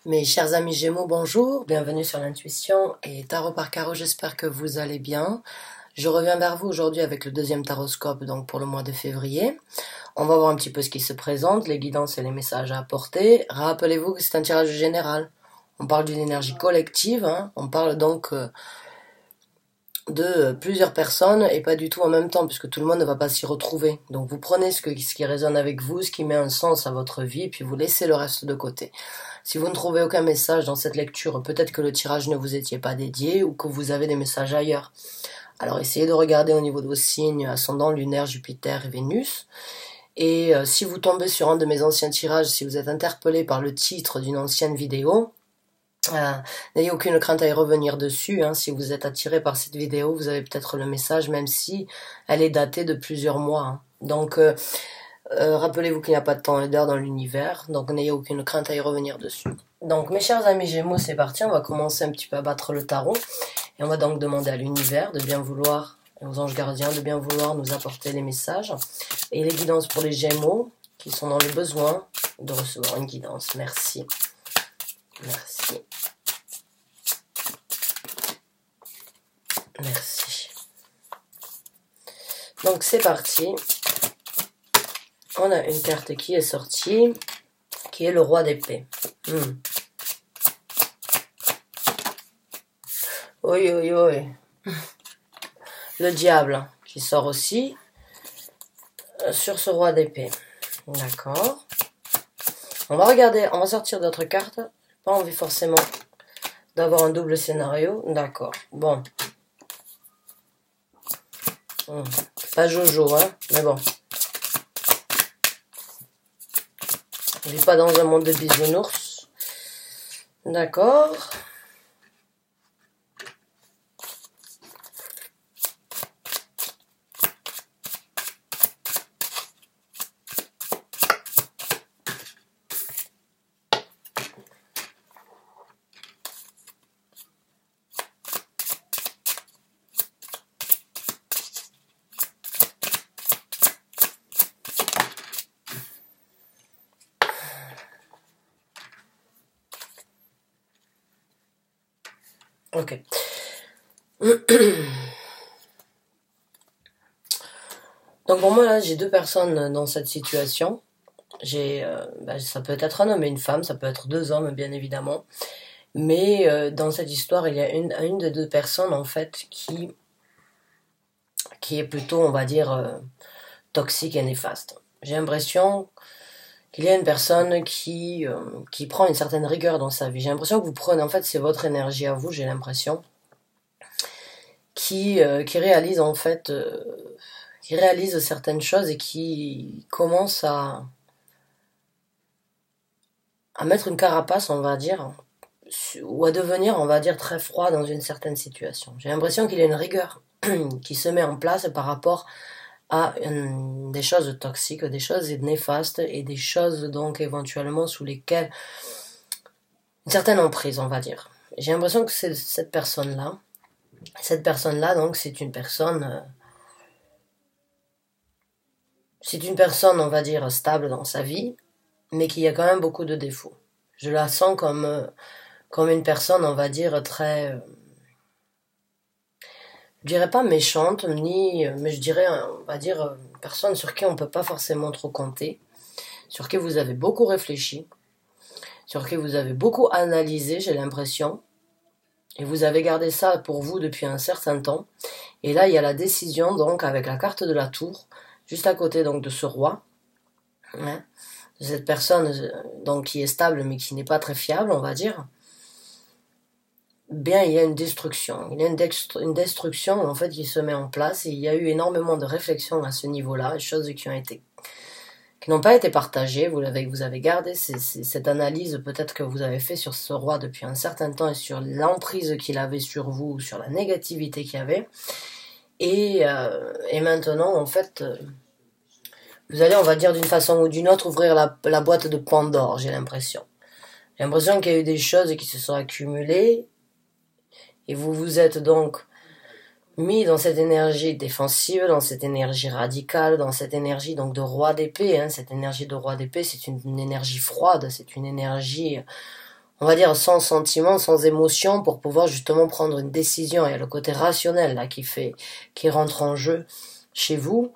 Mes chers amis Gémeaux, bonjour, bienvenue sur l'intuition et Tarot par Carreau, j'espère que vous allez bien. Je reviens vers vous aujourd'hui avec le deuxième taroscope donc pour le mois de février. On va voir un petit peu ce qui se présente, les guidances et les messages à apporter. Rappelez-vous que c'est un tirage général. On parle d'une énergie collective, on parle donc de plusieurs personnes et pas du tout en même temps puisque tout le monde ne va pas s'y retrouver. Donc vous prenez ce qui résonne avec vous, ce qui met un sens à votre vie et puis vous laissez le reste de côté. Si vous ne trouvez aucun message dans cette lecture, peut-être que le tirage ne vous était pas dédié ou que vous avez des messages ailleurs. Alors essayez de regarder au niveau de vos signes, ascendant, lunaire, Jupiter et Vénus. Et si vous tombez sur un de mes anciens tirages, si vous êtes interpellé par le titre d'une ancienne vidéo, n'ayez aucune crainte à y revenir dessus. Si vous êtes attiré par cette vidéo, vous avez peut-être le message, même si elle est datée de plusieurs mois. Donc, rappelez-vous qu'il n'y a pas de temps et d'heure dans l'univers, donc n'ayez aucune crainte à y revenir dessus. Donc, mes chers amis Gémeaux, c'est parti. On va commencer un petit peu à battre le tarot. Et on va donc demander à l'univers de bien vouloir, et aux anges gardiens de bien vouloir nous apporter les messages. Et les guidances pour les Gémeaux, qui sont dans le besoin de recevoir une guidance. Merci. Merci. Merci. Donc c'est parti. On a une carte qui est sortie, qui est le roi d'épée. Oui, oui, oui. Le diable qui sort aussi sur ce roi d'épée. D'accord. On va regarder, on va sortir d'autres cartes. Pas envie forcément d'avoir un double scénario. D'accord. Bon. Pas Jojo, mais bon. On vit pas dans un monde de bisounours. D'accord. Ok. Donc pour moi là, j'ai deux personnes dans cette situation. Ça peut être un homme et une femme, ça peut être deux hommes bien évidemment. Mais dans cette histoire, il y a une des deux personnes en fait qui est plutôt, on va dire, toxique et néfaste. J'ai l'impression qu'il y a une personne qui prend une certaine rigueur dans sa vie. J'ai l'impression que vous prenez, en fait, c'est votre énergie à vous, j'ai l'impression, qui réalise en fait, qui réalise certaines choses et qui commence à mettre une carapace, on va dire, ou à devenir, on va dire, très froid dans une certaine situation. J'ai l'impression qu'il y a une rigueur qui se met en place par rapport à des choses toxiques, des choses néfastes et des choses donc éventuellement sous lesquelles une certaine emprise, on va dire. J'ai l'impression que c'est cette personne-là donc c'est une personne on va dire stable dans sa vie, mais qui a quand même beaucoup de défauts. Je la sens comme une personne, on va dire, très je dirais pas méchante, mais je dirais, on va dire, une personne sur qui on peut pas forcément trop compter, sur qui vous avez beaucoup réfléchi, sur qui vous avez beaucoup analysé, j'ai l'impression, et vous avez gardé ça pour vous depuis un certain temps. Et là, il y a la décision, donc, avec la carte de la tour, juste à côté, donc, de ce roi, de cette personne, donc, qui est stable, mais qui n'est pas très fiable, on va dire. Bien, il y a une destruction. Il y a une destruction, en fait, qui se met en place, et il y a eu énormément de réflexions à ce niveau-là, des choses qui n'ont pas été partagées. Vous avez gardé cette analyse peut-être que vous avez fait sur ce roi depuis un certain temps et sur l'emprise qu'il avait sur vous, sur la négativité qu'il y avait. Et maintenant, en fait, vous allez, on va dire d'une façon ou d'une autre, ouvrir la boîte de Pandore, j'ai l'impression. J'ai l'impression qu'il y a eu des choses qui se sont accumulées, et vous vous êtes donc mis dans cette énergie défensive, dans cette énergie radicale, dans cette énergie donc de roi d'épée. Cette énergie de roi d'épée, c'est une énergie froide, c'est une énergie, on va dire, sans sentiment, sans émotion, pour pouvoir justement prendre une décision. Il y a le côté rationnel là qui rentre en jeu chez vous,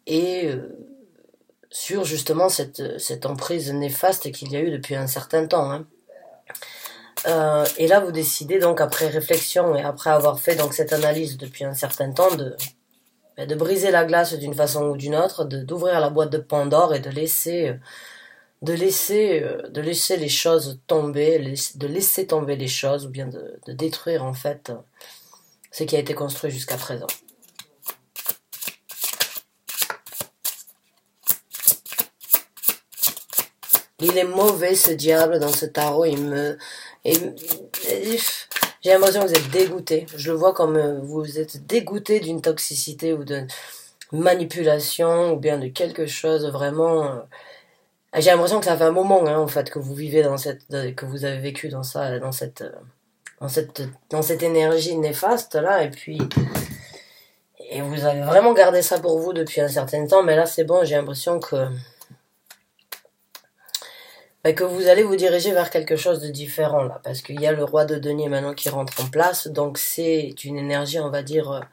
et sur justement cette emprise néfaste qu'il y a eu depuis un certain temps. Hein. Et là, vous décidez donc, après réflexion et après avoir fait donc cette analyse depuis un certain temps, de briser la glace d'une façon ou d'une autre, d'ouvrir la boîte de Pandore et de laisser les choses tomber, de laisser tomber les choses, ou bien de détruire en fait ce qui a été construit jusqu'à présent. Il est mauvais, ce diable, dans ce tarot. J'ai l'impression que vous êtes dégoûté. Je le vois comme vous êtes dégoûté d'une toxicité ou de manipulation, ou bien de quelque chose vraiment. J'ai l'impression que ça fait un moment, hein, en fait, que vous vivez que vous avez vécu dans cette énergie néfaste là, et vous avez vraiment gardé ça pour vous depuis un certain temps. Mais là, c'est bon. J'ai l'impression que vous allez vous diriger vers quelque chose de différent là, parce qu'il y a le roi de denier maintenant qui rentre en place, donc c'est une énergie, on va dire,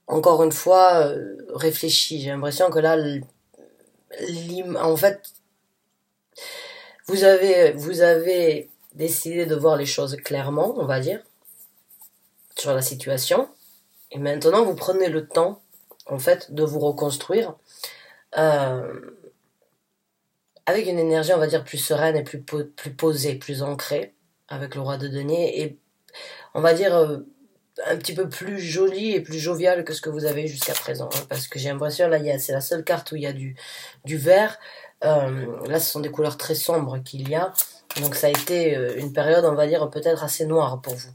encore une fois, réfléchie. J'ai l'impression que là, en fait, vous avez décidé de voir les choses clairement, on va dire, sur la situation, et maintenant vous prenez le temps, en fait, de vous reconstruire, avec une énergie, on va dire, plus sereine et plus posée, plus ancrée, avec le roi de denier, et on va dire un petit peu plus jolie et plus joviale que ce que vous avez jusqu'à présent, hein, parce que j'ai l'impression, là, c'est la seule carte où il y a du vert. Là, ce sont des couleurs très sombres qu'il y a, donc ça a été une période, on va dire, peut-être assez noire pour vous.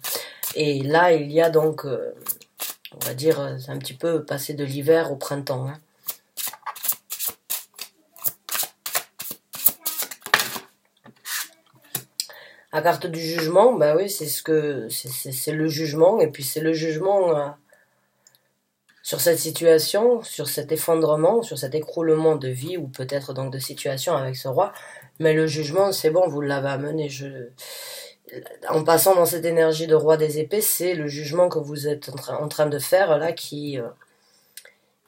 Et là, il y a donc, on va dire, c'est un petit peu passé de l'hiver au printemps, hein. La carte du jugement, bah oui, c'est le jugement, et puis c'est le jugement sur cette situation, sur cet effondrement, sur cet écroulement de vie, ou peut-être donc de situation avec ce roi. Mais le jugement, c'est bon, vous l'avez amené. En passant dans cette énergie de roi des épées, c'est le jugement que vous êtes en train de faire là, qui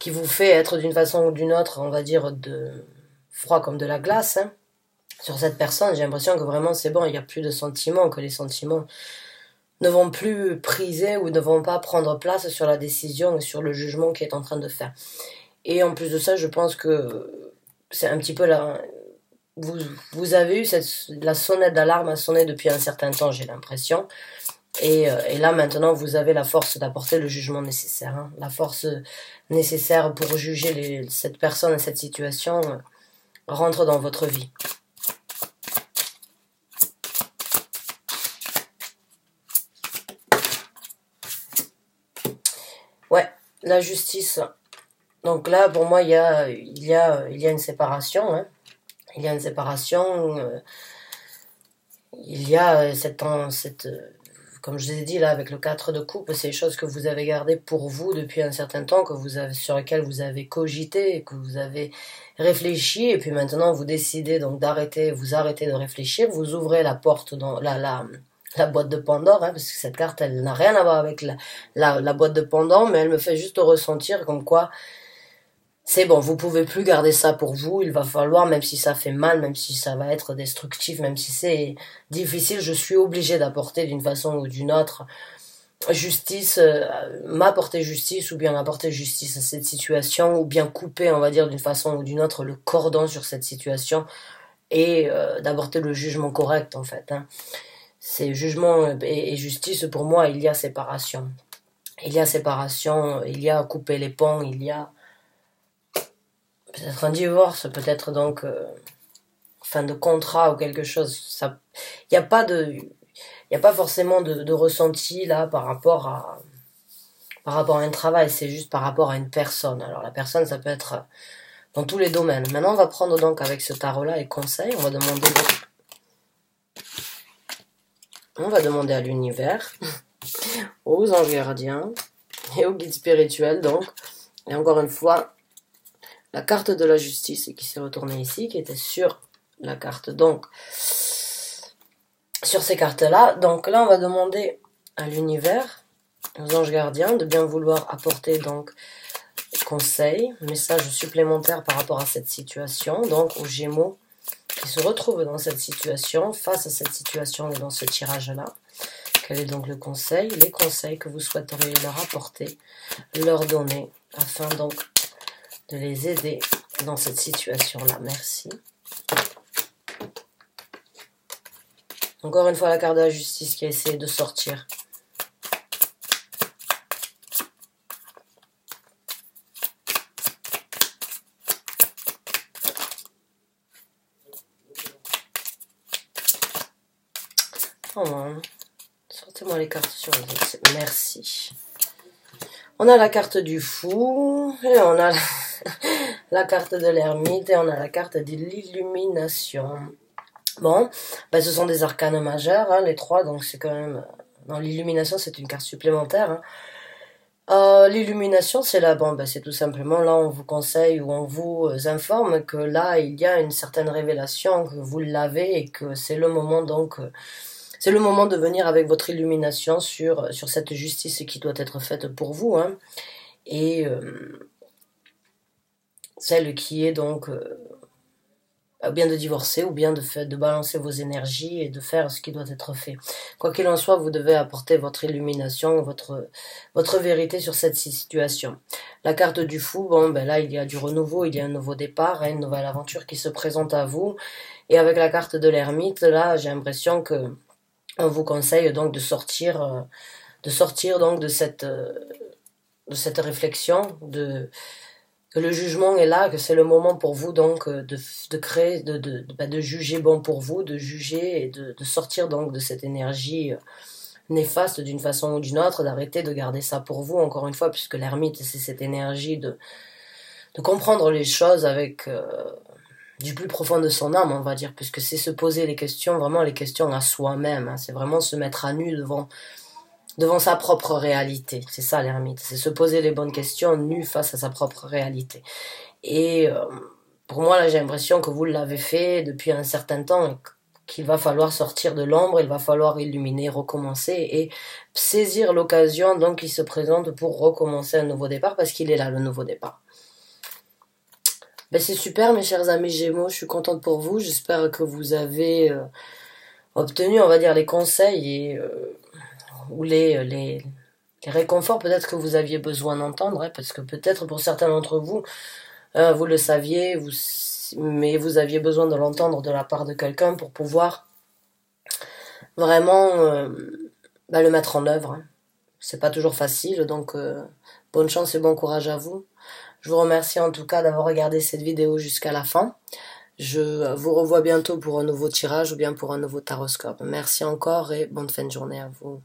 vous fait être d'une façon ou d'une autre, on va dire, de froid comme de la glace, hein. Sur cette personne, j'ai l'impression que vraiment c'est bon, il n'y a plus de sentiments, que les sentiments ne vont plus priser ou ne vont pas prendre place sur la décision et sur le jugement qu'il est en train de faire. Et en plus de ça, je pense que c'est un petit peu là, vous avez eu la sonnette d'alarme à sonner depuis un certain temps, j'ai l'impression. Et là maintenant, vous avez la force d'apporter le jugement nécessaire, hein, la force nécessaire pour juger cette personne et cette situation rentre dans votre vie. Ouais, la justice. Donc là, pour moi, il y a une séparation, hein. Il y a une séparation. Il y a comme je vous ai dit là, avec le 4 de coupe, c'est des choses que vous avez gardées pour vous depuis un certain temps, sur lesquelles vous avez cogité, que vous avez réfléchi, et puis maintenant vous décidez donc vous arrêtez de réfléchir, vous ouvrez la porte dans la boîte de Pandore, hein, parce que cette carte, elle n'a rien à voir avec la boîte de Pandore, mais elle me fait juste ressentir comme quoi c'est bon, vous pouvez plus garder ça pour vous, il va falloir, même si ça fait mal, même si ça va être destructif, même si c'est difficile, je suis obligée d'apporter d'une façon ou d'une autre justice, m'apporter justice, ou bien apporter justice à cette situation, ou bien couper, on va dire, d'une façon ou d'une autre le cordon sur cette situation, et d'apporter le jugement correct, en fait, hein. C'est jugement et justice, pour moi, il y a séparation. Il y a séparation, il y a couper les ponts, il y a peut-être un divorce, peut-être donc fin de contrat ou quelque chose. Ça, il y a pas forcément de ressenti là par rapport à un travail. C'est juste par rapport à une personne. Alors la personne, ça peut être dans tous les domaines. Maintenant, on va prendre donc avec ce tarot là les conseils. On va demander à l'univers, aux anges gardiens et aux guides spirituels donc. Et encore une fois, la carte de la justice qui s'est retournée ici, qui était sur la carte donc sur ces cartes-là. Donc là, on va demander à l'univers, aux anges gardiens, de bien vouloir apporter donc conseils, messages supplémentaires par rapport à cette situation, donc aux Gémeaux qui se retrouvent dans cette situation, face à cette situation et dans ce tirage-là. Quel est donc le conseil, les conseils que vous souhaiteriez leur apporter, leur donner, afin donc de les aider dans cette situation-là. Merci. Encore une fois, la carte de la justice qui a essayé de sortir. Oh, sortez-moi les cartes sur les autres. Merci. On a la carte du fou, et on a la carte de l'ermite, et on a la carte de l'illumination. Bon, ben ce sont des arcanes majeurs, hein, les trois, donc c'est quand même... Dans l'illumination, c'est une carte supplémentaire. Hein. L'illumination, c'est là, bon, ben c'est tout simplement, là, on vous conseille ou on vous informe que là, il y a une certaine révélation, que vous l'avez, et que c'est le moment, donc... c'est le moment de venir avec votre illumination sur cette justice qui doit être faite pour vous. Hein. Et celle qui est donc bien de divorcer ou bien de balancer vos énergies et de faire ce qui doit être fait. Quoi qu'il en soit, vous devez apporter votre illumination, votre vérité sur cette situation. La carte du fou, bon, ben là, il y a du renouveau, il y a un nouveau départ, hein, une nouvelle aventure qui se présente à vous. Et avec la carte de l'ermite, là, j'ai l'impression que on vous conseille donc de sortir donc de cette réflexion, que le jugement est là, que c'est le moment pour vous donc de créer, de juger bon pour vous, de juger et de sortir donc de cette énergie néfaste d'une façon ou d'une autre, d'arrêter de garder ça pour vous, encore une fois, puisque l'ermite, c'est cette énergie de comprendre les choses avec... du plus profond de son âme, on va dire, puisque c'est se poser les questions, vraiment les questions à soi-même, hein, c'est vraiment se mettre à nu devant sa propre réalité, c'est ça l'ermite, c'est se poser les bonnes questions nu face à sa propre réalité. Et pour moi, là, j'ai l'impression que vous l'avez fait depuis un certain temps, qu'il va falloir sortir de l'ombre, il va falloir illuminer, recommencer et saisir l'occasion donc qui se présente pour recommencer un nouveau départ, parce qu'il est là, le nouveau départ. Ben c'est super mes chers amis Gémeaux, je suis contente pour vous, j'espère que vous avez obtenu, on va dire, les conseils et, ou les réconforts peut-être que vous aviez besoin d'entendre, hein, parce que peut-être pour certains d'entre vous, vous le saviez, mais vous aviez besoin de l'entendre de la part de quelqu'un pour pouvoir vraiment le mettre en œuvre. Hein. C'est pas toujours facile, donc bonne chance et bon courage à vous. Je vous remercie en tout cas d'avoir regardé cette vidéo jusqu'à la fin. Je vous revois bientôt pour un nouveau tirage ou bien pour un nouveau taroscope. Merci encore et bonne fin de journée à vous.